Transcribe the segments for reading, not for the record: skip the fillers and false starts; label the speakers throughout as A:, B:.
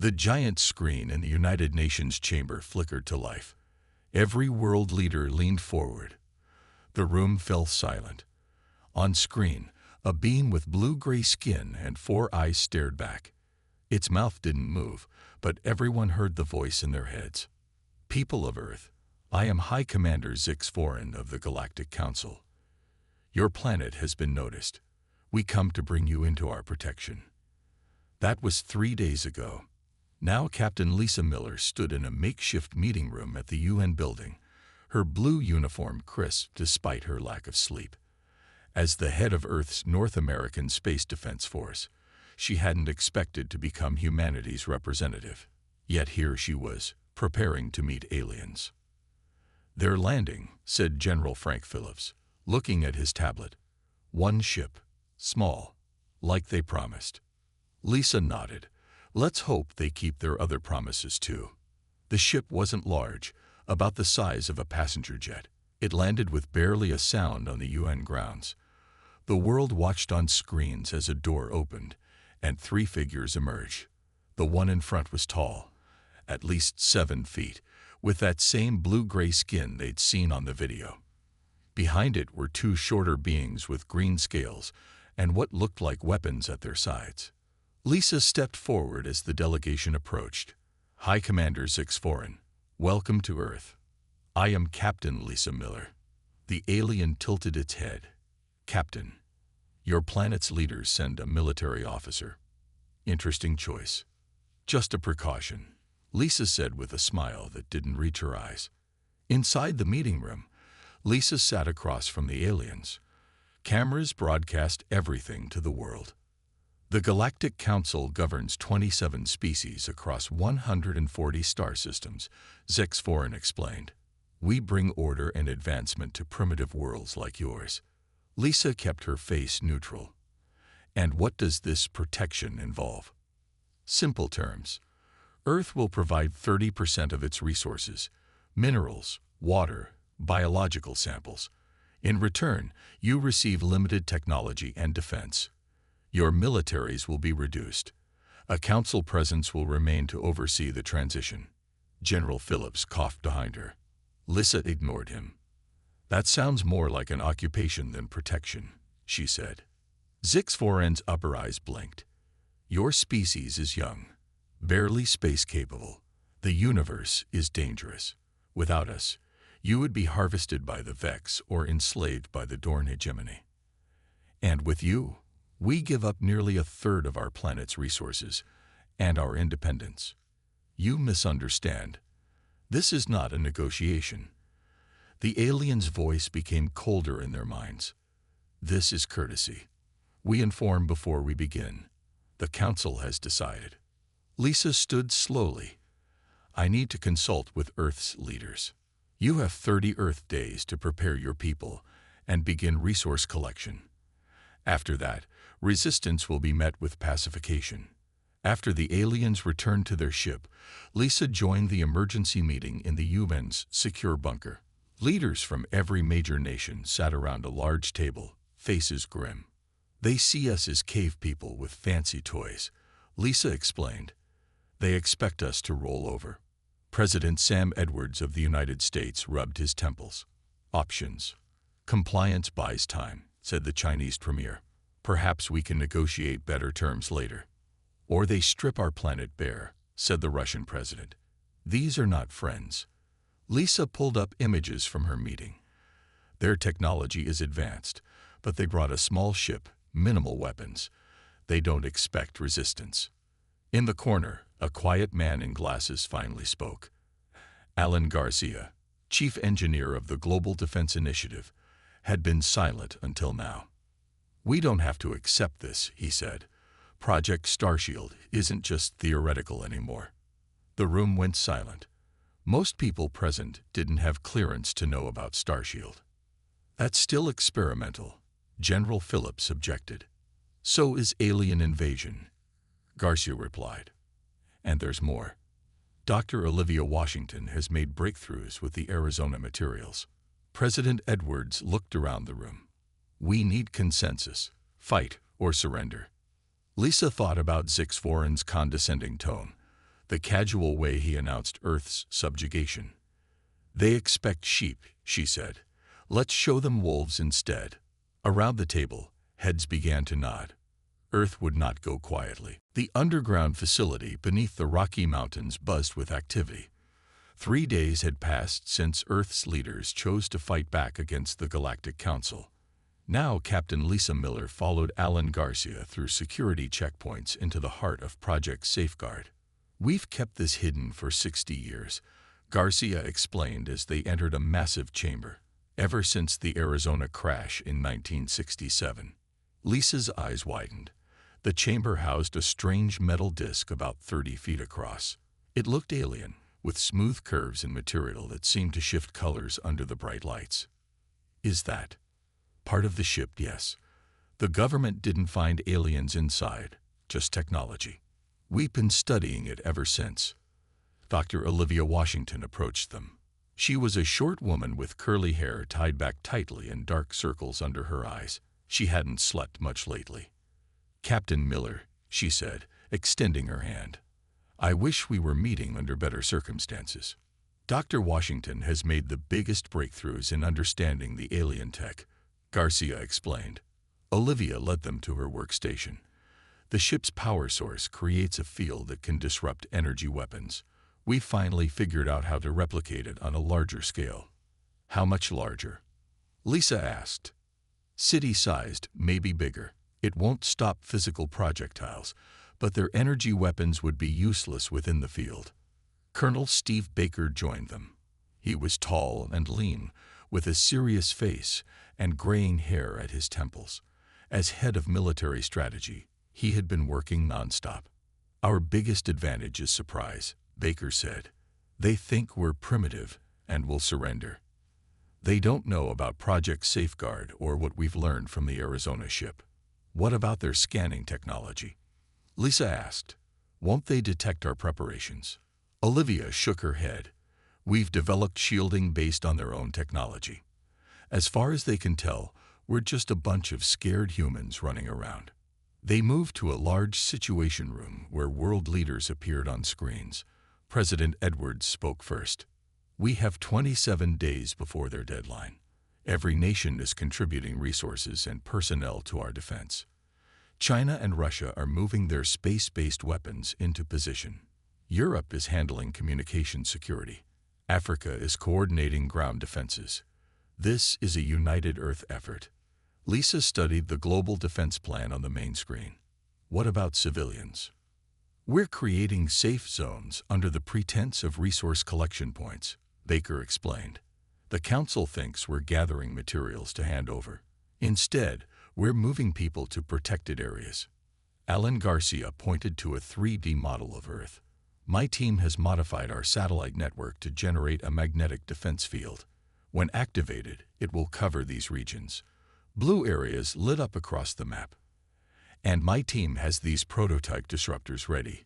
A: The giant screen in the United Nations chamber flickered to life. Every world leader leaned forward. The room fell silent. On screen, a being with blue-gray skin and 4 eyes stared back. Its mouth didn't move, but everyone heard the voice in their heads. People of Earth, I am High Commander Zix Foran of the Galactic Council. Your planet has been noticed. We come to bring you into our protection. That was 3 days ago. Now Captain Lisa Miller stood in a makeshift meeting room at the UN building, her blue uniform crisp despite her lack of sleep. As the head of Earth's North American Space Defense Force, she hadn't expected to become humanity's representative. Yet here she was, preparing to meet aliens. They're landing, said General Frank Phillips, looking at his tablet. One ship, small, like they promised. Lisa nodded. Let's hope they keep their other promises too. The ship wasn't large, about the size of a passenger jet. It landed with barely a sound on the UN grounds. The world watched on screens as a door opened, and 3 figures emerged. The one in front was tall, at least 7 feet, with that same blue-gray skin they'd seen on the video. Behind it were 2 shorter beings with green scales and what looked like weapons at their sides. Lisa stepped forward as the delegation approached. High Commander Zix Foran, welcome to Earth. I am Captain Lisa Miller. The alien tilted its head. Captain, your planet's leaders send a military officer. Interesting choice. Just a precaution, Lisa said with a smile that didn't reach her eyes. Inside the meeting room, Lisa sat across from the aliens. Cameras broadcast everything to the world. The Galactic Council governs 27 species across 140 star systems, Zix Foran explained. We bring order and advancement to primitive worlds like yours. Lisa kept her face neutral. And what does this protection involve? Simple terms. Earth will provide 30% of its resources, minerals, water, biological samples. In return, you receive limited technology and defense. Your militaries will be reduced. A council presence will remain to oversee the transition. General Phillips coughed behind her. Lisa ignored him. That sounds more like an occupation than protection, she said. Zix Foran's upper eyes blinked. Your species is young, barely space-capable. The universe is dangerous. Without us, you would be harvested by the Vex or enslaved by the Dorn hegemony. And with you, we give up nearly 1/3 of our planet's resources and our independence. You misunderstand. This is not a negotiation. The alien's voice became colder in their minds. This is courtesy. We inform before we begin. The council has decided. Lisa stood slowly. I need to consult with Earth's leaders. You have 30 Earth days to prepare your people and begin resource collection. After that, resistance will be met with pacification. After the aliens returned to their ship, Lisa joined the emergency meeting in the UN's secure bunker. Leaders from every major nation sat around a large table, faces grim. They see us as cave people with fancy toys, Lisa explained. They expect us to roll over. President Sam Edwards of the United States rubbed his temples. Options. Compliance buys time, said the Chinese premier. Perhaps we can negotiate better terms later. Or they strip our planet bare, said the Russian president. These are not friends. Lisa pulled up images from her meeting. Their technology is advanced, but they brought a small ship, minimal weapons. They don't expect resistance. In the corner, a quiet man in glasses finally spoke. Alan Garcia, chief engineer of the Global Defense Initiative, had been silent until now. We don't have to accept this, he said. Project Starshield isn't just theoretical anymore. The room went silent. Most people present didn't have clearance to know about Starshield. That's still experimental, General Phillips objected. So is alien invasion, Garcia replied. And there's more. Dr. Olivia Washington has made breakthroughs with the Arizona materials. President Edwards looked around the room. We need consensus, fight or surrender. Lisa thought about Zix Foran's condescending tone. the casual way he announced Earth's subjugation. "They expect sheep," she said. "Let's show them wolves instead." Around the table, heads began to nod. Earth would not go quietly. The underground facility beneath the Rocky Mountains buzzed with activity. 3 days had passed since Earth's leaders chose to fight back against the Galactic Council. Now Captain Lisa Miller followed Alan Garcia through security checkpoints into the heart of Project Safeguard. "We've kept this hidden for 60 years, Garcia explained as they entered a massive chamber, ever since the Arizona crash in 1967. Lisa's eyes widened. The chamber housed a strange metal disc about 30 feet across. It looked alien, with smooth curves and material that seemed to shift colors under the bright lights. "Is that part of the ship?" "Yes. The government didn't find aliens inside, just technology. We've been studying it ever since." Dr. Olivia Washington approached them. She was a short woman with curly hair tied back tightly and dark circles under her eyes. She hadn't slept much lately. "Captain Miller," she said, extending her hand. "I wish we were meeting under better circumstances. Dr. Washington has made the biggest breakthroughs in understanding the alien tech," Garcia explained. Olivia led them to her workstation. "The ship's power source creates a field that can disrupt energy weapons. We finally figured out how to replicate it on a larger scale." "How much larger?" Lisa asked. "City-sized, maybe bigger. It won't stop physical projectiles, but their energy weapons would be useless within the field." Colonel Steve Baker joined them. He was tall and lean, with a serious face and graying hair at his temples. As head of military strategy, he had been working nonstop. "Our biggest advantage is surprise," Baker said. "They think we're primitive and will surrender. They don't know about Project Safeguard or what we've learned from the Arizona ship." "What about their scanning technology?" Lisa asked. "Won't they detect our preparations?" Olivia shook her head. "We've developed shielding based on their own technology. As far as they can tell, we're just a bunch of scared humans running around." They moved to a large situation room where world leaders appeared on screens. President Edwards spoke first. "We have 27 days before their deadline. Every nation is contributing resources and personnel to our defense. China and Russia are moving their space-based weapons into position. Europe is handling communication security. Africa is coordinating ground defenses. This is a united Earth effort." Lisa studied the global defense plan on the main screen. "What about civilians?" "We're creating safe zones under the pretense of resource collection points," Baker explained. "The Council thinks we're gathering materials to hand over. Instead, we're moving people to protected areas." Alan Garcia pointed to a 3D model of Earth. "My team has modified our satellite network to generate a magnetic defense field. When activated, it will cover these regions." Blue areas lit up across the map. "And my team has these prototype disruptors ready,"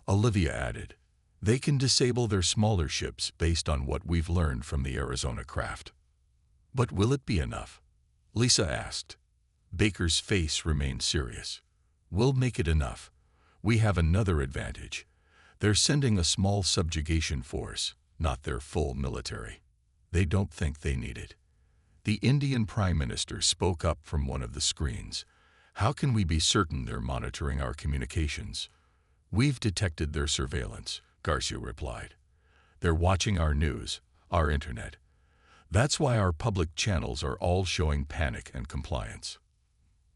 A: Olivia added. "They can disable their smaller ships based on what we've learned from the Arizona craft." "But will it be enough?" Lisa asked. Baker's face remained serious. "We'll make it enough. We have another advantage. They're sending a small subjugation force, not their full military. They don't think they need it." The Indian Prime Minister spoke up from one of the screens. "How can we be certain they're monitoring our communications?" "We've detected their surveillance," Garcia replied. "They're watching our news, our internet. That's why our public channels are all showing panic and compliance.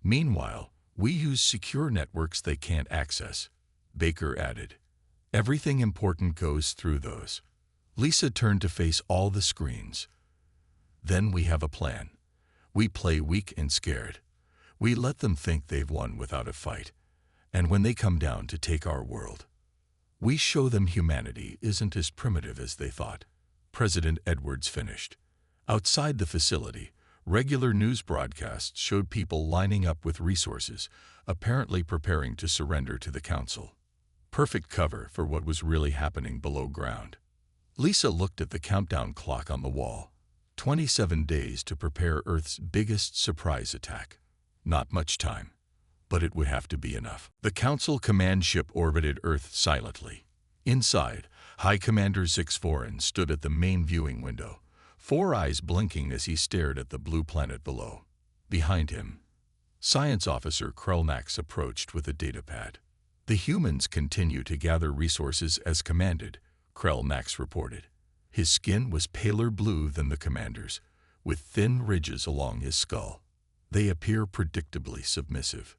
A: Meanwhile, we use secure networks they can't access," Baker added. "Everything important goes through those." Lisa turned to face all the screens. "Then we have a plan. We play weak and scared. We let them think they've won without a fight. And when they come down to take our world, we show them humanity isn't as primitive as they thought." President Edwards finished. Outside the facility, regular news broadcasts showed people lining up with resources, apparently preparing to surrender to the Council. Perfect cover for what was really happening below ground. Lisa looked at the countdown clock on the wall. 27 days to prepare Earth's biggest surprise attack. Not much time, but it would have to be enough. The Council command ship orbited Earth silently. Inside, High Commander 6 stood at the main viewing window, 4 eyes blinking as he stared at the blue planet below. Behind him, Science Officer Krellnax approached with a datapad. The humans continue to gather resources as commanded, Krellnax reported. His skin was paler blue than the commander's, with thin ridges along his skull. They appear predictably submissive.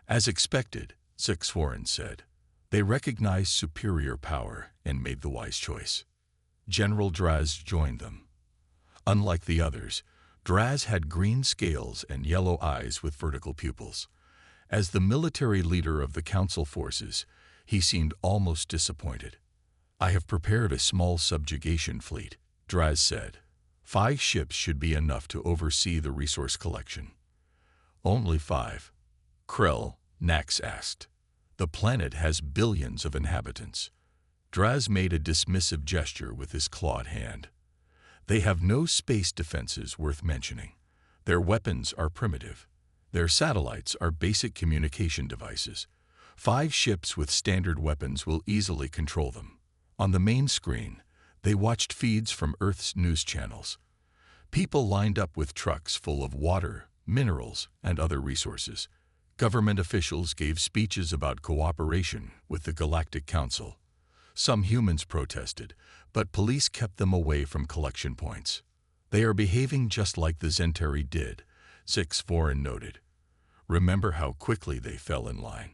A: As expected, 6 said. They recognized superior power and made the wise choice. General Draz joined them. Unlike the others, Draz had green scales and yellow eyes with vertical pupils. As the military leader of the Council forces, he seemed almost disappointed. I have prepared a small subjugation fleet, Draz said. 5 ships should be enough to oversee the resource collection. Only 5? Krellnax asked. The planet has billions of inhabitants. Draz made a dismissive gesture with his clawed hand. They have no space defenses worth mentioning. Their weapons are primitive. Their satellites are basic communication devices. 5 ships with standard weapons will easily control them. On the main screen, they watched feeds from Earth's news channels. People lined up with trucks full of water, minerals, and other resources. Government officials gave speeches about cooperation with the Galactic Council. Some humans protested, but police kept them away from collection points. They are behaving just like the Zentari did, 6 noted. Remember how quickly they fell in line.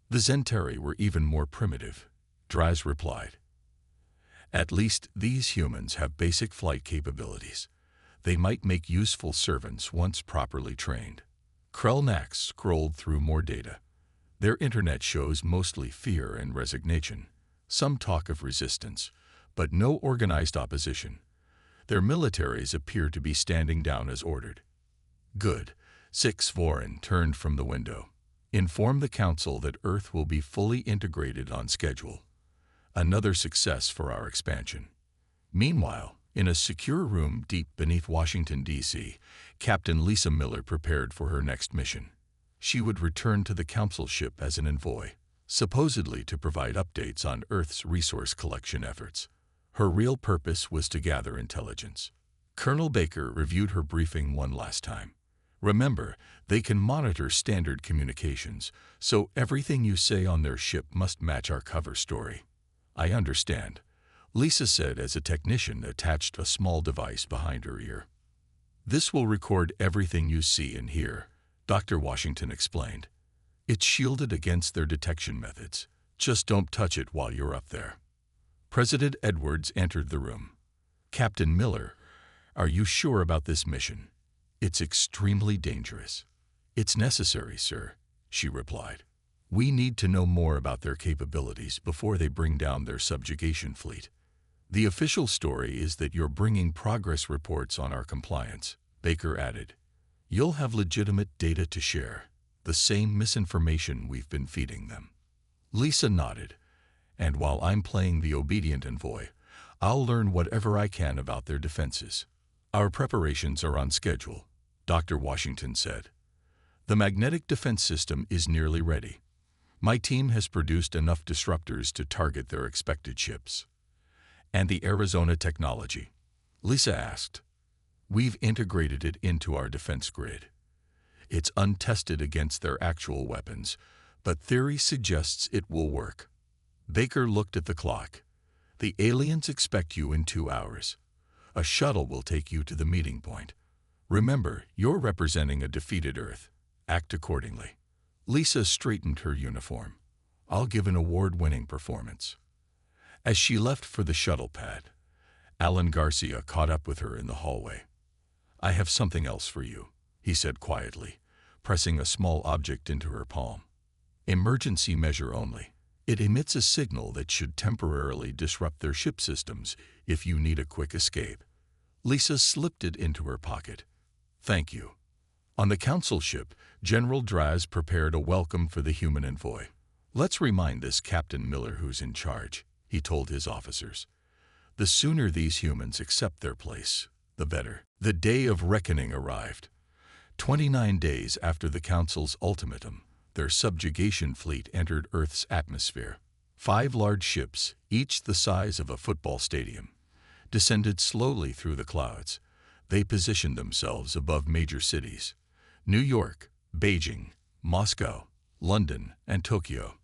A: The Zentari were even more primitive, Draz replied. At least these humans have basic flight capabilities. They might make useful servants once properly trained. Krellnax scrolled through more data. Their internet shows mostly fear and resignation. Some talk of resistance, but no organized opposition. Their militaries appear to be standing down as ordered. Good. 6 turned from the window. Inform the Council that Earth will be fully integrated on schedule. Another success for our expansion. Meanwhile, in a secure room deep beneath Washington, D.C., Captain Lisa Miller prepared for her next mission. She would return to the Council ship as an envoy, supposedly to provide updates on Earth's resource collection efforts. Her real purpose was to gather intelligence. Colonel Baker reviewed her briefing one last time. Remember, they can monitor standard communications, so everything you say on their ship must match our cover story. I understand, Lisa said as a technician attached a small device behind her ear. This will record everything you see and hear, Dr. Washington explained. It's shielded against their detection methods. Just don't touch it while you're up there. President Edwards entered the room. Captain Miller, are you sure about this mission? It's extremely dangerous. It's necessary, sir, she replied. We need to know more about their capabilities before they bring down their subjugation fleet. The official story is that you're bringing progress reports on our compliance, Baker added. You'll have legitimate data to share, the same misinformation we've been feeding them. Lisa nodded, and while I'm playing the obedient envoy, I'll learn whatever I can about their defenses. Our preparations are on schedule, Dr. Washington said. The magnetic defense system is nearly ready. My team has produced enough disruptors to target their expected ships. And the Arizona technology? Lisa asked. We've integrated it into our defense grid. It's untested against their actual weapons, but theory suggests it will work. Baker looked at the clock. The aliens expect you in 2 hours. A shuttle will take you to the meeting point. Remember, you're representing a defeated Earth. Act accordingly. Lisa straightened her uniform. I'll give an award-winning performance. As she left for the shuttle pad, Alan Garcia caught up with her in the hallway. I have something else for you, he said quietly, pressing a small object into her palm. Emergency measure only. It emits a signal that should temporarily disrupt their ship systems if you need a quick escape. Lisa slipped it into her pocket. Thank you. On the council ship, General Draz prepared a welcome for the human envoy. Let's remind this Captain Miller who's in charge, he told his officers. The sooner these humans accept their place, the better. The day of reckoning arrived. 29 days after the Council's ultimatum, their subjugation fleet entered Earth's atmosphere. 5 large ships, each the size of a football stadium, descended slowly through the clouds. They positioned themselves above major cities: New York, Beijing, Moscow, London, and Tokyo.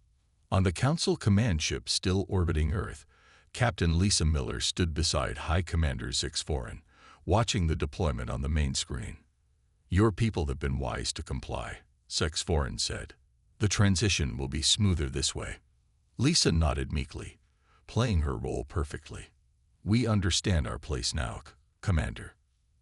A: On the Council command ship still orbiting Earth, Captain Lisa Miller stood beside High Commander Zix Foran, watching the deployment on the main screen. "Your people have been wise to comply," Zix Foran said. "The transition will be smoother this way." Lisa nodded meekly, playing her role perfectly. "We understand our place now, Commander."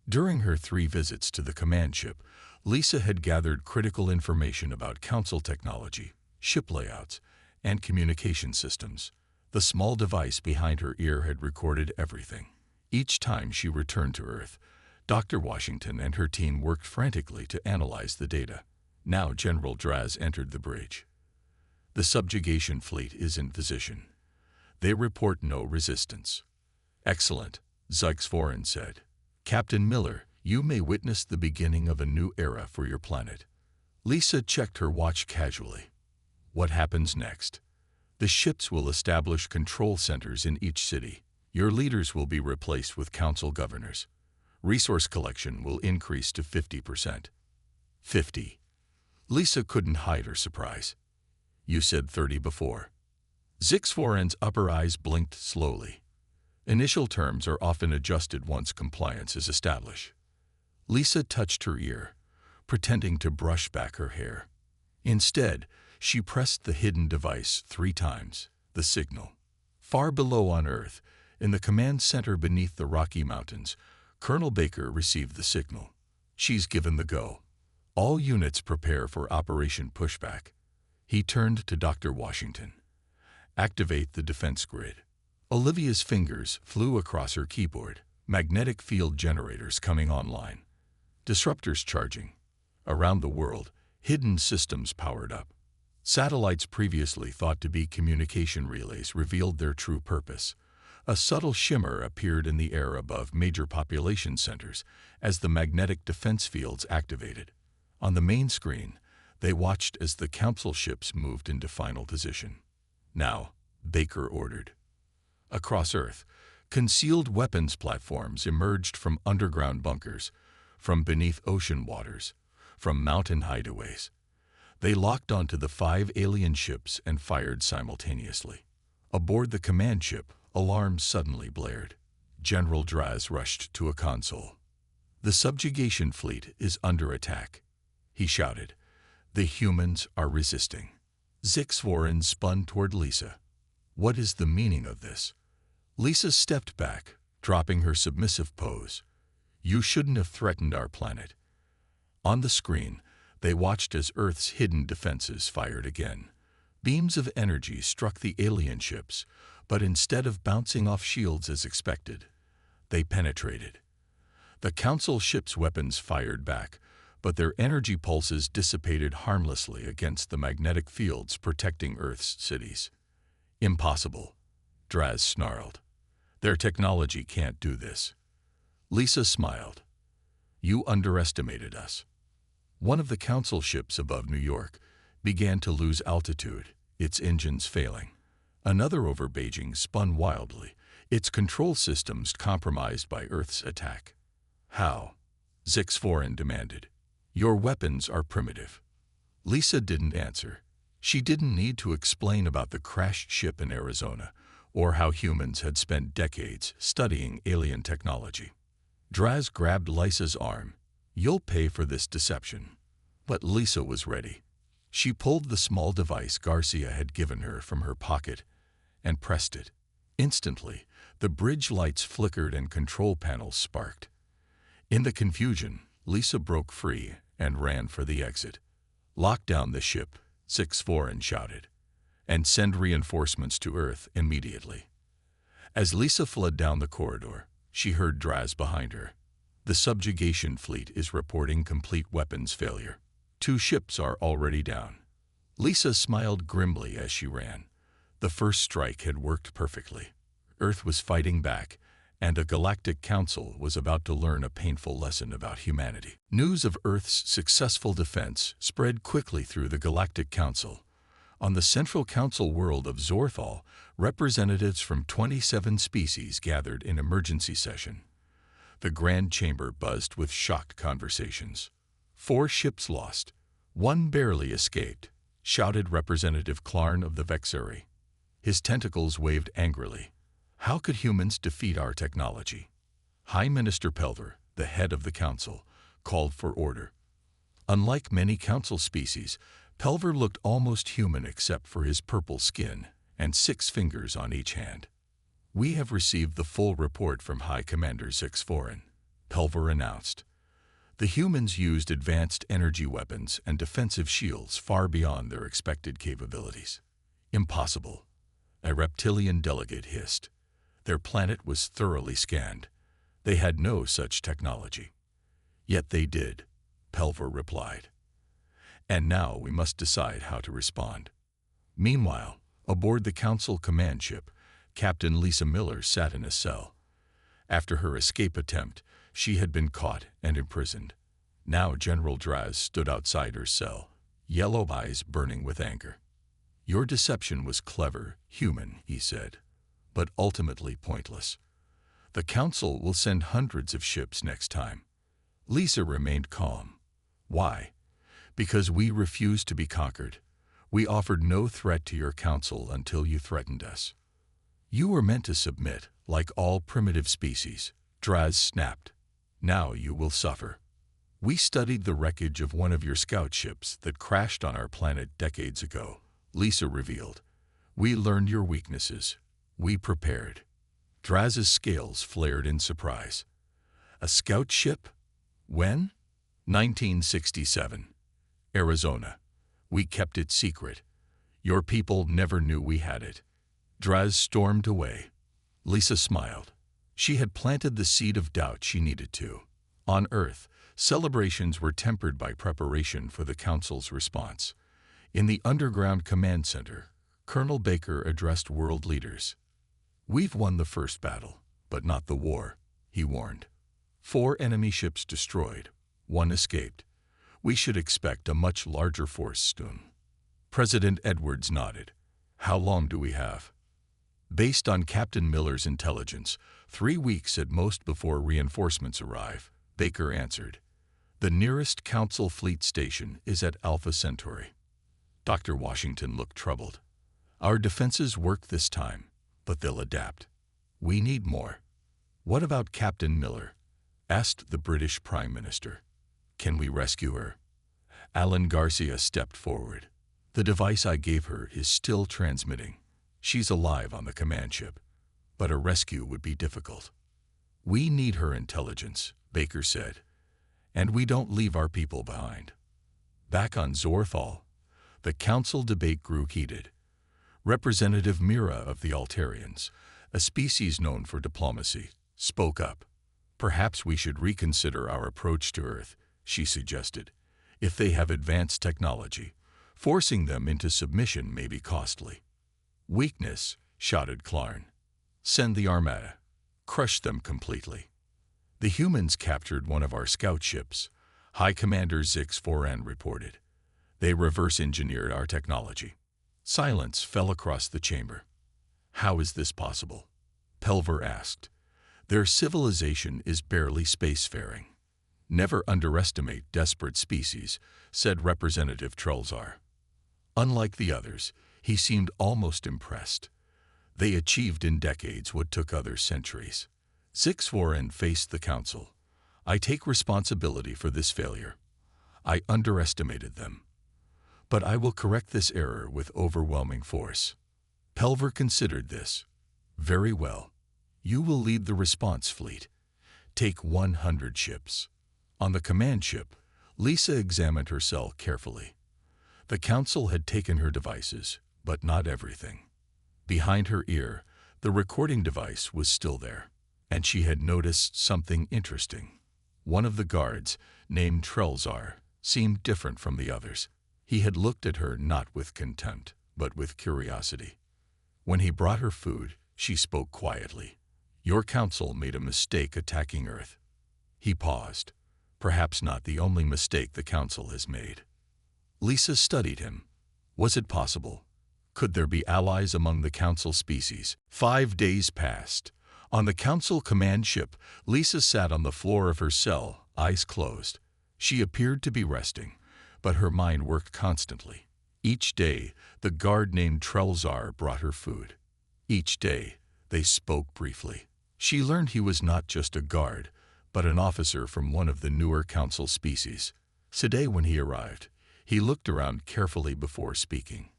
A: During her 3 visits to the command ship, Lisa had gathered critical information about Council technology, ship layouts, and communication systems. The small device behind her ear had recorded everything. Each time she returned to Earth, Dr. Washington and her team worked frantically to analyze the data. Now General Draz entered the bridge. "The subjugation fleet is in position. They report no resistance." "Excellent," Zix Foran said. "Captain Miller, you may witness the beginning of a new era for your planet." Lisa checked her watch casually. "What happens next?" "The ships will establish control centers in each city. Your leaders will be replaced with council governors. Resource collection will increase to 50%. 50. Lisa couldn't hide her surprise. "You said 30 before." Zix Foran's upper eyes blinked slowly. Initial terms are often adjusted once compliance is established. Lisa touched her ear, pretending to brush back her hair. Instead, she pressed the hidden device 3 times, the signal. Far below on Earth, in the command center beneath the Rocky Mountains, Colonel Baker received the signal. "She's given the go. All units prepare for Operation Pushback." He turned to Dr. Washington. "Activate the defense grid." Olivia's fingers flew across her keyboard, magnetic field generators coming online. Disruptors charging. Around the world, hidden systems powered up. Satellites previously thought to be communication relays revealed their true purpose. A subtle shimmer appeared in the air above major population centers as the magnetic defense fields activated. On the main screen, they watched as the council ships moved into final position. "Now," Baker ordered. Across Earth, concealed weapons platforms emerged from underground bunkers, from beneath ocean waters, from mountain hideaways. They locked onto the 5 alien ships and fired simultaneously. Aboard the command ship, alarms suddenly blared. General Draz rushed to a console. "The subjugation fleet is under attack," he shouted. "The humans are resisting." Zix Foran spun toward Lisa. "What is the meaning of this?" Lisa stepped back, dropping her submissive pose. "You shouldn't have threatened our planet." On the screen, they watched as Earth's hidden defenses fired again. Beams of energy struck the alien ships, but instead of bouncing off shields as expected, they penetrated. The Council ships' weapons fired back, but their energy pulses dissipated harmlessly against the magnetic fields protecting Earth's cities. "Impossible," Draz snarled. "Their technology can't do this." Lisa smiled. "You underestimated us." One of the Council ships above New York began to lose altitude, its engines failing. Another over Beijing spun wildly, its control systems compromised by Earth's attack. "How?" Zix Foran demanded. "Your weapons are primitive." Lisa didn't answer. She didn't need to explain about the crashed ship in Arizona, or how humans had spent decades studying alien technology. Draz grabbed Lisa's arm. "You'll pay for this deception." But Lisa was ready. She pulled the small device Garcia had given her from her pocket and pressed it. Instantly, the bridge lights flickered and control panels sparked. In the confusion, Lisa broke free and ran for the exit. "Lock down the ship," Zix Foran shouted, "and send reinforcements to Earth immediately." As Lisa fled down the corridor, she heard Draz behind her. "The subjugation fleet is reporting complete weapons failure. 2 ships are already down." Lisa smiled grimly as she ran. The first strike had worked perfectly. Earth was fighting back, and a galactic council was about to learn a painful lesson about humanity. News of Earth's successful defense spread quickly through the Galactic Council. On the Central Council world of Zorthal, representatives from 27 species gathered in emergency session. The Grand Chamber buzzed with shocked conversations. 4 ships lost. 1 barely escaped, shouted Representative Clarn of the Vexeri. His tentacles waved angrily. How could humans defeat our technology? High Minister Pelver, the head of the council, called for order. Unlike many council species, Pelver looked almost human except for his purple skin and 6 fingers on each hand. We have received the full report from High Commander Zixforin, Pelver announced. The humans used advanced energy weapons and defensive shields far beyond their expected capabilities. Impossible, a reptilian delegate hissed. Their planet was thoroughly scanned. They had no such technology. Yet they did, Pelver replied. And now we must decide how to respond. Meanwhile, aboard the Council command ship, Captain Lisa Miller sat in a cell. After her escape attempt, she had been caught and imprisoned. Now General Draz stood outside her cell, yellow eyes burning with anger. Your deception was clever, human, he said, but ultimately pointless. The Council will send hundreds of ships next time. Lisa remained calm. Why? Because we refused to be conquered. We offered no threat to your Council until you threatened us. You were meant to submit, like all primitive species, Draz snapped. Now you will suffer. We studied the wreckage of one of your scout ships that crashed on our planet decades ago, Lisa revealed. We learned your weaknesses. We prepared. Draz's scales flared in surprise. A scout ship? When? 1967. Arizona. We kept it secret. Your people never knew we had it. Draz stormed away. Lisa smiled. She had planted the seed of doubt she needed to. On Earth, celebrations were tempered by preparation for the Council's response. In the underground command center, Colonel Baker addressed world leaders. We've won the first battle, but not the war, he warned. 4 enemy ships destroyed. 1 escaped. We should expect a much larger force soon. President Edwards nodded. How long do we have? Based on Captain Miller's intelligence, 3 weeks at most before reinforcements arrive, Baker answered. The nearest Council fleet station is at Alpha Centauri. Dr. Washington looked troubled. Our defenses work this time, but they'll adapt. We need more. What about Captain Miller? Asked the British Prime Minister. Can we rescue her? Alan Garcia stepped forward. The device I gave her is still transmitting. She's alive on the command ship, but a rescue would be difficult. We need her intelligence, Baker said, and we don't leave our people behind. Back on Zorthal, the Council debate grew heated. Representative Mira of the Altarians, a species known for diplomacy, spoke up. Perhaps we should reconsider our approach to Earth, she suggested. If they have advanced technology, forcing them into submission may be costly. Weakness, shouted Clarn. Send the Armada. Crush them completely. The humans captured one of our scout ships, High Commander Zixforan reported. They reverse-engineered our technology. Silence fell across the chamber. How is this possible? Pelver asked. Their civilization is barely spacefaring. Never underestimate desperate species, said Representative Trelzar. Unlike the others, he seemed almost impressed. They achieved in decades what took others centuries. Zixforan faced the Council. I take responsibility for this failure. I underestimated them. But I will correct this error with overwhelming force. Pelver considered this. Very well. You will lead the response fleet. Take 100 ships. On the command ship, Lisa examined her cell carefully. The Council had taken her devices, but not everything. Behind her ear, the recording device was still there, and she had noticed something interesting. One of the guards, named Trelzar, seemed different from the others. He had looked at her not with contempt, but with curiosity. When he brought her food, she spoke quietly. Your Council made a mistake attacking Earth. He paused. Perhaps not the only mistake the Council has made. Lisa studied him. Was it possible? Could there be allies among the Council species? 5 days passed. On the Council command ship, Lisa sat on the floor of her cell, eyes closed. She appeared to be resting, but her mind worked constantly. Each day, the guard named Trelzar brought her food. Each day, they spoke briefly. She learned he was not just a guard, but an officer from one of the newer Council species. Today, when he arrived, he looked around carefully before speaking.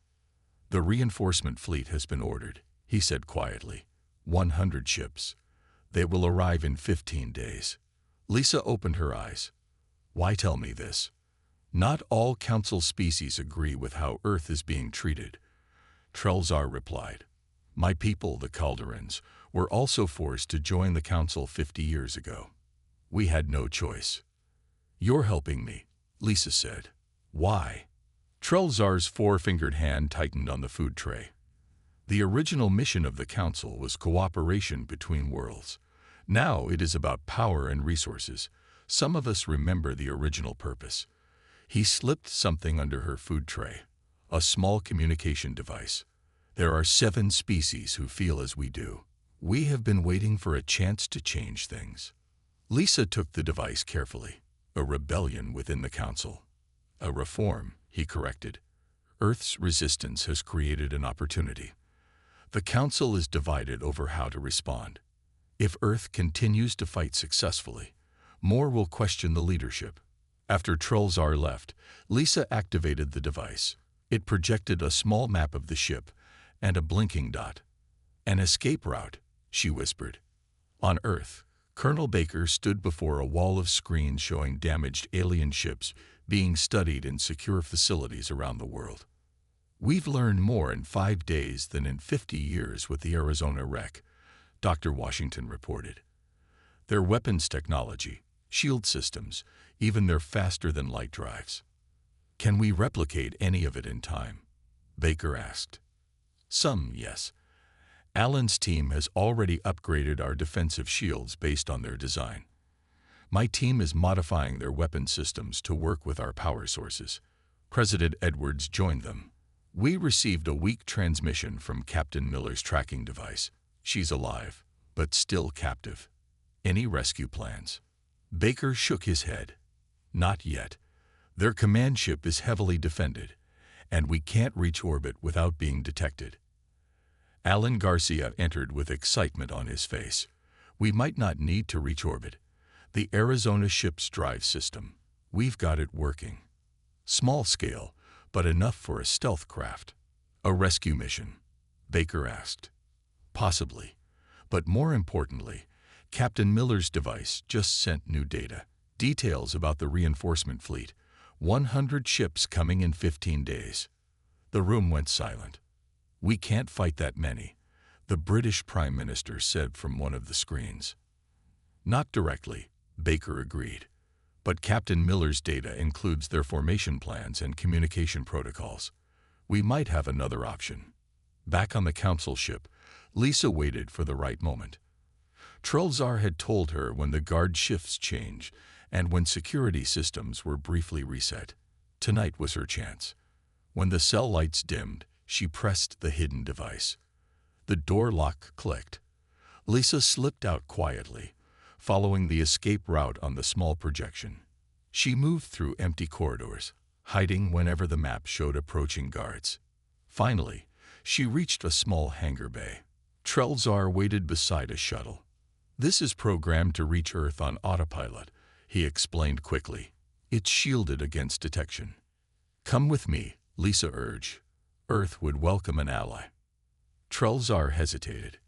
A: "The reinforcement fleet has been ordered," he said quietly. 100 ships. They will arrive in 15 days. Lisa opened her eyes. "Why tell me this?" "Not all Council species agree with how Earth is being treated," Trelzar replied. "My people, the Calderans, were also forced to join the Council 50 years ago. We had no choice." "You're helping me," Lisa said. "Why?" Trelzar's four-fingered hand tightened on the food tray. "The original mission of the Council was cooperation between worlds. Now it is about power and resources. Some of us remember the original purpose." He slipped something under her food tray, a small communication device. "There are 7 species who feel as we do. We have been waiting for a chance to change things." Lisa took the device carefully. "A rebellion within the Council." "A reform," he corrected. "Earth's resistance has created an opportunity. The Council is divided over how to respond. If Earth continues to fight successfully, more will question the leadership." After Trelzar left, Lisa activated the device. It projected a small map of the ship and a blinking dot. "An escape route," she whispered. On Earth, Colonel Baker stood before a wall of screens showing damaged alien ships being studied in secure facilities around the world. "We've learned more in 5 days than in 50 years with the Arizona wreck," Dr. Washington reported. "Their weapons technology, shield systems, even their faster-than-light drives. Can we replicate any of it in time?" Baker asked. "Some, yes. Alan's team has already upgraded our defensive shields based on their design. My team is modifying their weapon systems to work with our power sources." President Edwards joined them. "We received a weak transmission from Captain Miller's tracking device. She's alive, but still captive. Any rescue plans?" Baker shook his head. "Not yet. Their command ship is heavily defended, and we can't reach orbit without being detected." Alan Garcia entered with excitement on his face. "We might not need to reach orbit. The Arizona ship's drive system, we've got it working. Small scale, but enough for a stealth craft." "A rescue mission?" Baker asked. "Possibly. But more importantly, Captain Miller's device just sent new data. Details about the reinforcement fleet. 100 ships coming in 15 days. The room went silent. "We can't fight that many," the British Prime Minister said from one of the screens. "Not directly," Baker agreed. "But Captain Miller's data includes their formation plans and communication protocols. We might have another option." Back on the Council ship, Lisa waited for the right moment. Trelzar had told her when the guard shifts change and when security systems were briefly reset. Tonight was her chance. When the cell lights dimmed, she pressed the hidden device. The door lock clicked. Lisa slipped out quietly, following the escape route on the small projection. She moved through empty corridors, hiding whenever the map showed approaching guards. Finally, she reached a small hangar bay. Trelzar waited beside a shuttle. "This is programmed to reach Earth on autopilot," he explained quickly. "It's shielded against detection." "Come with me," Lisa urged. "Earth would welcome an ally." Trelzar hesitated.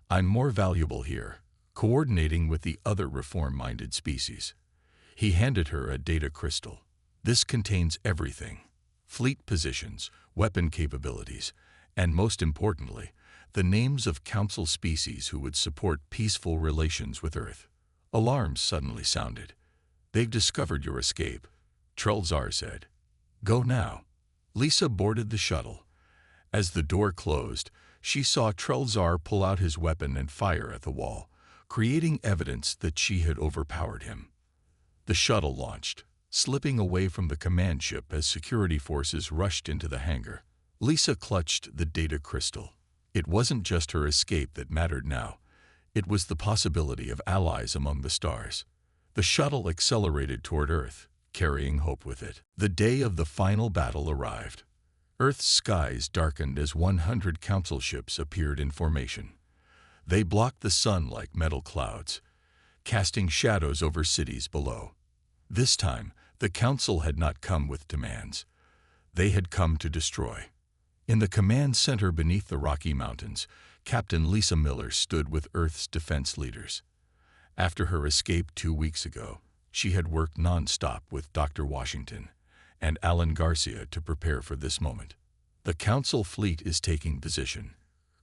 A: "I'm more valuable here, coordinating with the other reform-minded species." He handed her a data crystal. "This contains everything: fleet positions, weapon capabilities, and most importantly, the names of Council species who would support peaceful relations with Earth." Alarms suddenly sounded. "They've discovered your escape," Trelzar said. "Go now." Lisa boarded the shuttle. As the door closed, she saw Trelzar pull out his weapon and fire at the wall, creating evidence that she had overpowered him. The shuttle launched, slipping away from the command ship as security forces rushed into the hangar. Lisa clutched the data crystal. It wasn't just her escape that mattered now. It was the possibility of allies among the stars. The shuttle accelerated toward Earth, carrying hope with it. The day of the final battle arrived. Earth's skies darkened as 100 council ships appeared in formation. They blocked the sun like metal clouds, casting shadows over cities below. This time, the council had not come with demands. They had come to destroy. In the command center beneath the Rocky Mountains, Captain Lisa Miller stood with Earth's defense leaders. After her escape 2 weeks ago, she had worked non-stop with Dr. Washington and Alan Garcia to prepare for this moment. "The Council fleet is taking position,"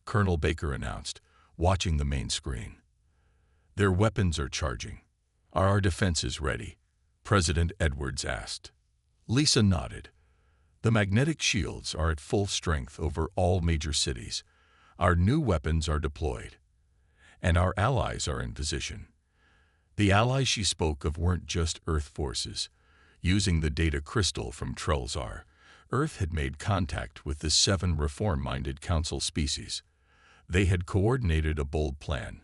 A: Colonel Baker announced, watching the main screen. "Their weapons are charging. Are our defenses ready?" President Edwards asked. Lisa nodded. "The magnetic shields are at full strength over all major cities. Our new weapons are deployed. And our allies are in position." The allies she spoke of weren't just Earth forces. Using the data crystal from Trelzar, Earth had made contact with the 7 reform-minded council species. They had coordinated a bold plan.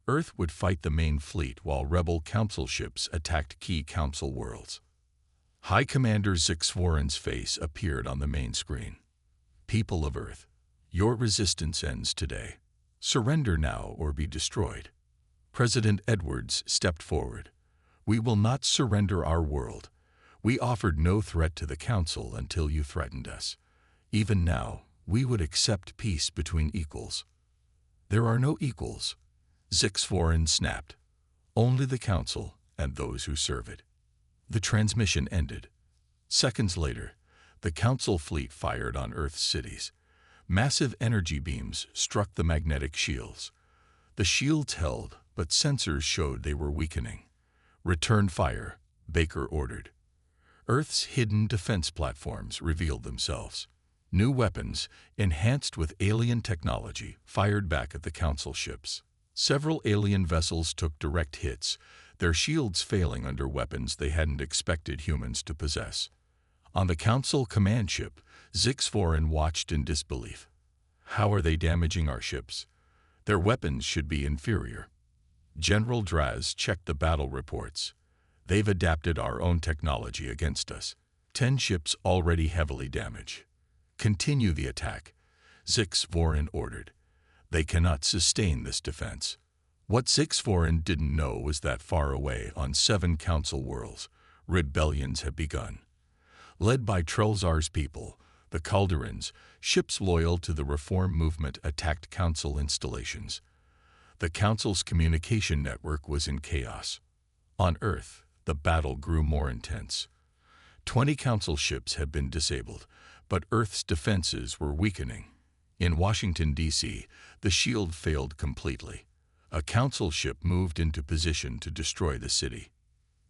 A: Earth would fight the main fleet while rebel council ships attacked key council worlds. High Commander Zixvoren's face appeared on the main screen. "People of Earth, your resistance ends today. Surrender now or be destroyed." President Edwards stepped forward. "We will not surrender our world. We offered no threat to the Council until you threatened us. Even now, we would accept peace between equals." "There are no equals," Zixvoren snapped. "Only the Council and those who serve it." The transmission ended. Seconds later, the Council fleet fired on Earth's cities. Massive energy beams struck the magnetic shields. The shields held, but sensors showed they were weakening. "Return fire," Baker ordered. Earth's hidden defense platforms revealed themselves. New weapons, enhanced with alien technology, fired back at the Council ships. Several alien vessels took direct hits, their shields failing under weapons they hadn't expected humans to possess. On the Council command ship, Zixvoren watched in disbelief. "How are they damaging our ships? Their weapons should be inferior." General Draz checked the battle reports. "They've adapted our own technology against us. 10 ships already heavily damaged." "Continue the attack," Zixvoren ordered. "They cannot sustain this defense." What Zixvoren didn't know was that far away on 7 council worlds, rebellions had begun. Led by Trelzar's people, the Calderans, ships loyal to the reform movement attacked council installations. The council's communication network was in chaos. On Earth, the battle grew more intense. 20 council ships had been disabled, but Earth's defenses were weakening. In Washington, D.C., the shield failed completely. A council ship moved into position to destroy the city.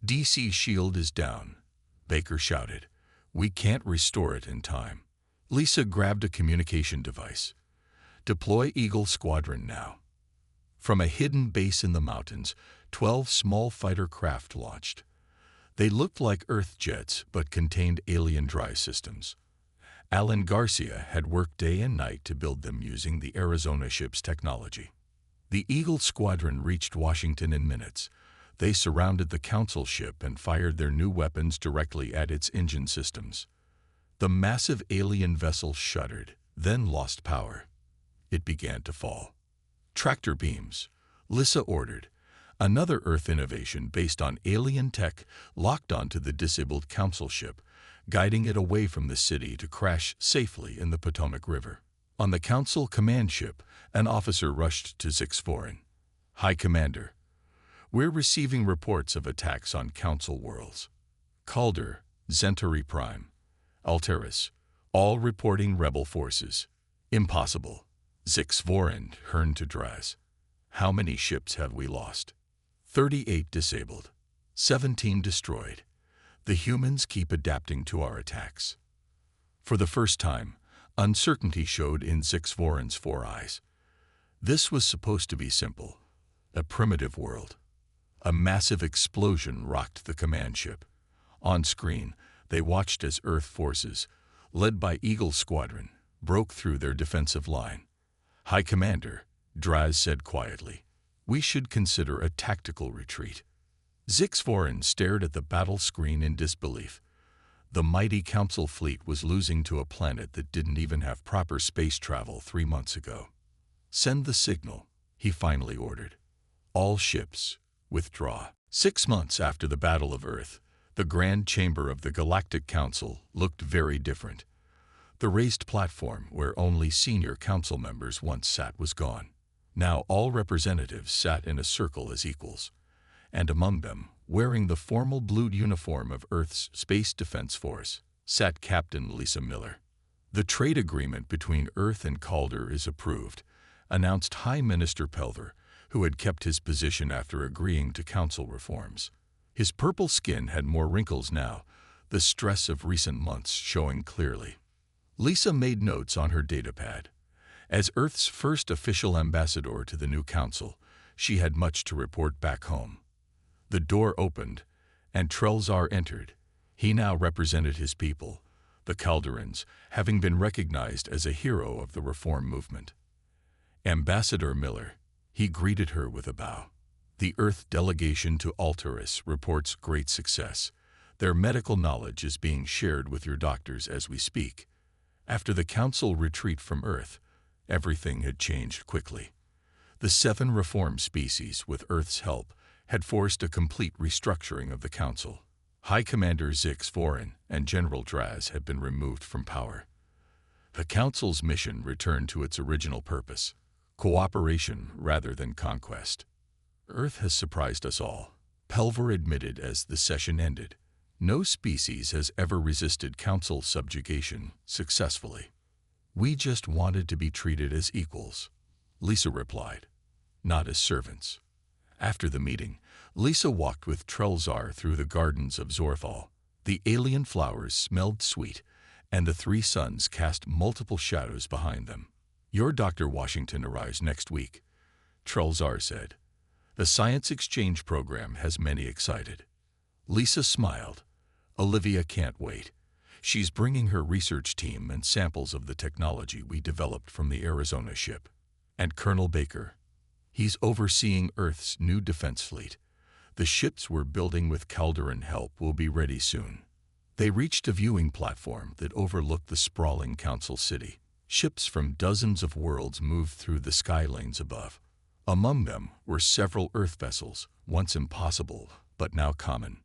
A: "D.C. shield is down," Baker shouted. "We can't restore it in time." Lisa grabbed a communication device. "Deploy Eagle Squadron now." From a hidden base in the mountains, 12 small fighter craft launched. They looked like Earth jets but contained alien drive systems. Alan Garcia had worked day and night to build them using the Arizona ship's technology. The Eagle Squadron reached Washington in minutes. They surrounded the council ship and fired their new weapons directly at its engine systems. The massive alien vessel shuddered, then lost power. It began to fall. "Tractor beams," Lisa ordered. Another Earth innovation based on alien tech locked onto the disabled council ship, guiding it away from the city to crash safely in the Potomac River. On the council command ship, an officer rushed to Zixvoren. "High Commander, we're receiving reports of attacks on council worlds. Calder, Zentari Prime, Alteris, all reporting rebel forces." "Impossible." Zixvoren turned to Draz. "How many ships have we lost?" 38 disabled, 17 destroyed. The humans keep adapting to our attacks." For the first time, uncertainty showed in Zixvoren's 4 eyes. This was supposed to be simple. A primitive world. A massive explosion rocked the command ship. On screen, they watched as Earth forces, led by Eagle Squadron, broke through their defensive line. "High Commander," Draz said quietly, "we should consider a tactical retreat." Zixvorin stared at the battle screen in disbelief. The mighty Council fleet was losing to a planet that didn't even have proper space travel 3 months ago. "Send the signal," he finally ordered. "All ships, withdraw." 6 months after the Battle of Earth, the Grand Chamber of the Galactic Council looked very different. The raised platform where only senior council members once sat was gone. Now all representatives sat in a circle as equals, and among them, wearing the formal blue uniform of Earth's Space Defense Force, sat Captain Lisa Miller. "The trade agreement between Earth and Calder is approved," announced High Minister Pelver, who had kept his position after agreeing to council reforms. His purple skin had more wrinkles now, the stress of recent months showing clearly. Lisa made notes on her datapad. As Earth's first official ambassador to the new council, she had much to report back home. The door opened, and Trelzar entered. He now represented his people, the Calderans, having been recognized as a hero of the reform movement. "Ambassador Miller," he greeted her with a bow. "The Earth delegation to Altaris reports great success. Their medical knowledge is being shared with your doctors as we speak." After the council retreat from Earth, everything had changed quickly. The 7 reformed species, with Earth's help, had forced a complete restructuring of the council. High Commander Zixvorin and General Draz had been removed from power. The council's mission returned to its original purpose: cooperation rather than conquest. "Earth has surprised us all," Pelver admitted as the session ended. "No species has ever resisted council subjugation successfully. We just wanted to be treated as equals," Lisa replied, "not as servants." After the meeting, Lisa walked with Trelzar through the gardens of Zorthal. The alien flowers smelled sweet, and the 3 suns cast multiple shadows behind them. "Your Dr. Washington arrives next week," Trelzar said. "The science exchange program has many excited." Lisa smiled. "Olivia can't wait. She's bringing her research team and samples of the technology we developed from the Arizona ship. And Colonel Baker, he's overseeing Earth's new defense fleet. The ships we're building with Calderan help will be ready soon." They reached a viewing platform that overlooked the sprawling council city. Ships from dozens of worlds moved through the sky lanes above. Among them were several Earth vessels, once impossible, but now common.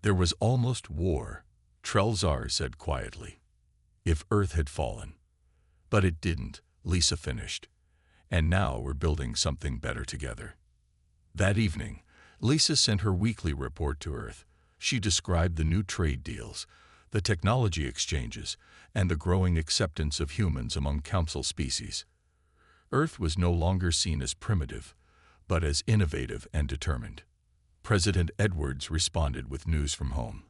A: "There was almost war," Trelzar said quietly, "if Earth had fallen. But it didn't," Lisa finished. "And now we're building something better together." That evening, Lisa sent her weekly report to Earth. She described the new trade deals, the technology exchanges, and the growing acceptance of humans among council species. Earth was no longer seen as primitive, but as innovative and determined. President Edwards responded with news from home.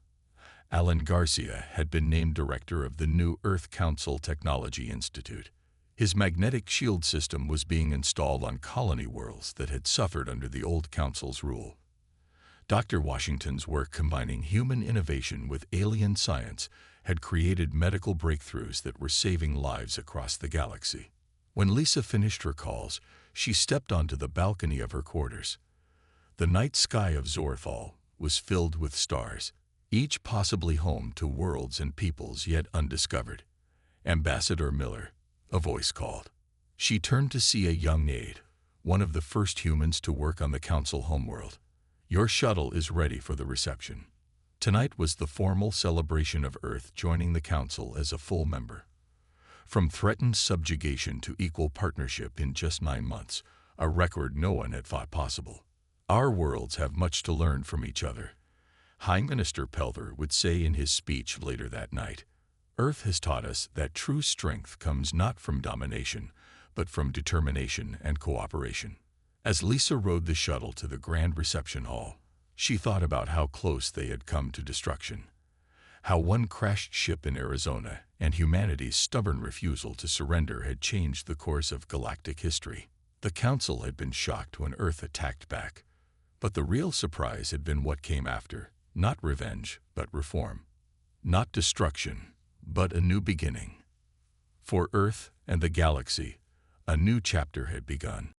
A: Alan Garcia had been named director of the new Earth Council Technology Institute. His magnetic shield system was being installed on colony worlds that had suffered under the old council's rule. Dr. Washington's work combining human innovation with alien science had created medical breakthroughs that were saving lives across the galaxy. When Lisa finished her calls, she stepped onto the balcony of her quarters. The night sky of Zorthal was filled with stars, each possibly home to worlds and peoples yet undiscovered. "Ambassador Miller," a voice called. She turned to see a young aide, one of the first humans to work on the council homeworld. "Your shuttle is ready for the reception." Tonight was the formal celebration of Earth joining the council as a full member. From threatened subjugation to equal partnership in just 9 months, a record no one had thought possible. "Our worlds have much to learn from each other," High Minister Pelver would say in his speech later that night. "Earth has taught us that true strength comes not from domination, but from determination and cooperation." As Lisa rode the shuttle to the grand reception hall, she thought about how close they had come to destruction. How one crashed ship in Arizona and humanity's stubborn refusal to surrender had changed the course of galactic history. The council had been shocked when Earth attacked back. But the real surprise had been what came after, not revenge, but reform. Not destruction, but a new beginning. For Earth and the galaxy, a new chapter had begun.